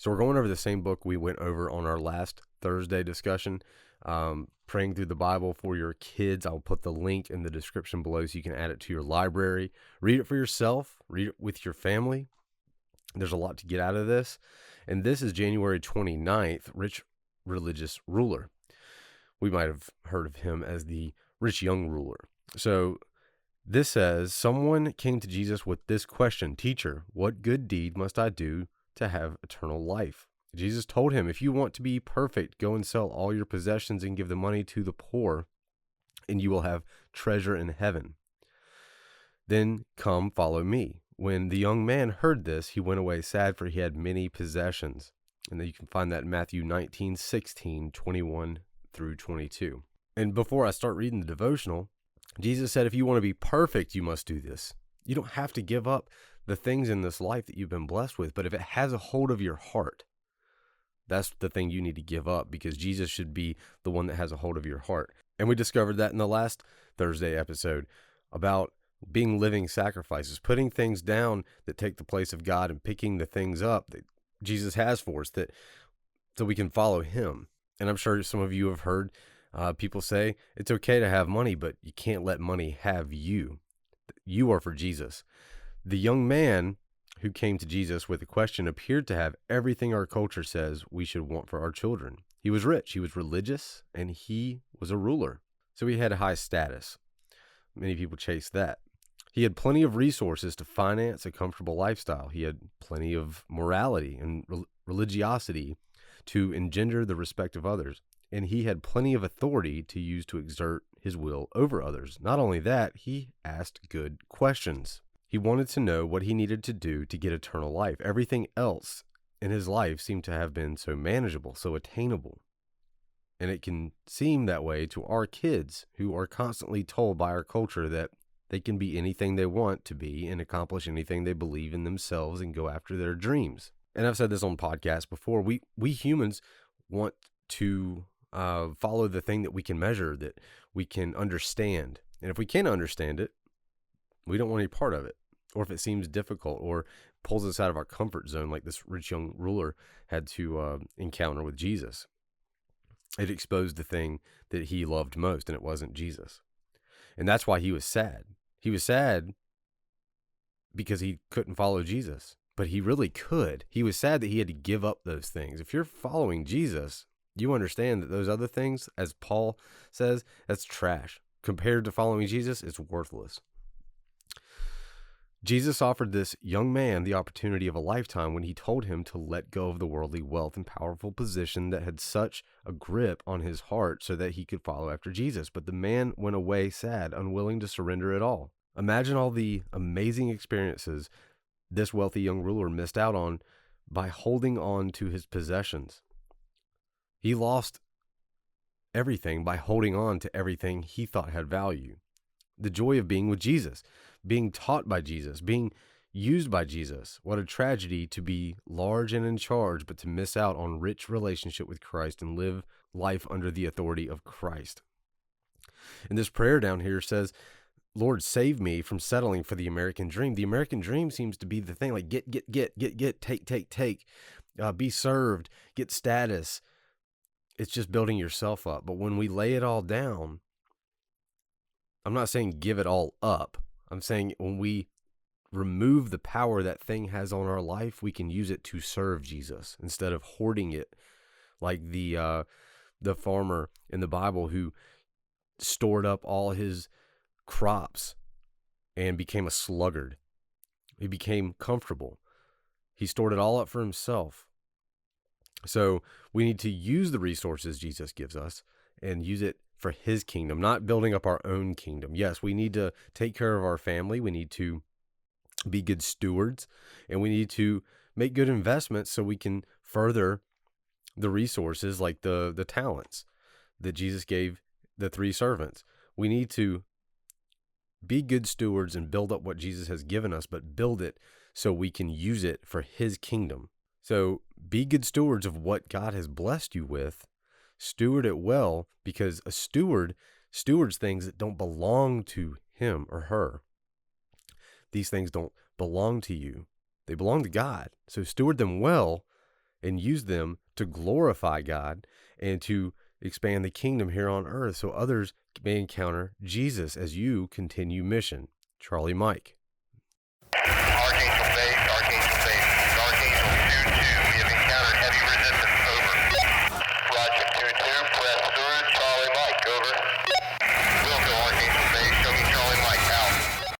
So we're going over the same book we went over on our last Thursday discussion, Praying Through the Bible for Your Kids. I'll put the link in the description below so you can add it to your library. Read it for yourself. Read it with your family. There's a lot to get out of this. And this is January 29th, Rich Religious Ruler. We might have heard of him as the rich young ruler. So this says, someone came to Jesus with this question, "Teacher, what good deed must I do to have eternal life?" Jesus told him, "If you want to be perfect, go and sell all your possessions and give the money to the poor, and you will have treasure in heaven. Then come, follow me." When the young man heard this, he went away sad, for he had many possessions. And then you can find that in Matthew 19:16, 21 through 22. And before I start reading the devotional, Jesus said, if you want to be perfect, you must do this. You don't have to give up the things in this life that you've been blessed with, but if it has a hold of your heart, that's the thing you need to give up, because Jesus should be the one that has a hold of your heart. And we discovered that in the last Thursday episode about being living sacrifices, putting things down that take the place of God and picking the things up that Jesus has for us, so we can follow him. And I'm sure some of you have heard people say it's okay to have money, but you can't let money have you. You are for Jesus. The young man who came to Jesus with a question appeared to have everything our culture says we should want for our children. He was rich, he was religious, and he was a ruler. So he had a high status. Many people chase that. He had plenty of resources to finance a comfortable lifestyle. He had plenty of morality and religiosity to engender the respect of others. And he had plenty of authority to use to exert his will over others. Not only that, he asked good questions. He wanted to know what he needed to do to get eternal life. Everything else in his life seemed to have been so manageable, so attainable. And it can seem that way to our kids, who are constantly told by our culture that they can be anything they want to be and accomplish anything they believe in themselves and go after their dreams. And I've said this on podcasts before. We humans want to follow the thing that we can measure, that we can understand. And if we can't understand it, we don't want any part of it. Or if it seems difficult or pulls us out of our comfort zone, like this rich young ruler had to encounter with Jesus. It exposed the thing that he loved most, and it wasn't Jesus. And that's why he was sad. He was sad because he couldn't follow Jesus, but he really could. He was sad that he had to give up those things. If you're following Jesus, you understand that those other things, as Paul says, that's trash. Compared to following Jesus, it's worthless. Jesus offered this young man the opportunity of a lifetime when he told him to let go of the worldly wealth and powerful position that had such a grip on his heart so that he could follow after Jesus. But the man went away sad, unwilling to surrender at all. Imagine all the amazing experiences this wealthy young ruler missed out on by holding on to his possessions. He lost everything by holding on to everything he thought had value. The joy of being with Jesus, being taught by Jesus, being used by Jesus. What a tragedy to be large and in charge, but to miss out on rich relationship with Christ and live life under the authority of Christ. And this prayer down here says, Lord, save me from settling for the American dream. The American dream seems to be the thing, like get, take, be served, get status. It's just building yourself up. But when we lay it all down, I'm not saying give it all up. I'm saying when we remove the power that thing has on our life, we can use it to serve Jesus instead of hoarding it like the farmer in the Bible who stored up all his crops and became a sluggard. He became comfortable. He stored it all up for himself. So we need to use the resources Jesus gives us and use it for his kingdom, not building up our own kingdom. Yes, we need to take care of our family. We need to be good stewards, and we need to make good investments so we can further the resources like the talents that Jesus gave the 3 servants. We need to be good stewards and build up what Jesus has given us, but build it so we can use it for his kingdom. So be good stewards of what God has blessed you with. Steward it well, because a steward stewards things that don't belong to him or her. These things don't belong to you. They belong to God. So steward them well, and use them to glorify God and to expand the kingdom here on earth so others may encounter Jesus as you continue mission. Charlie Mike.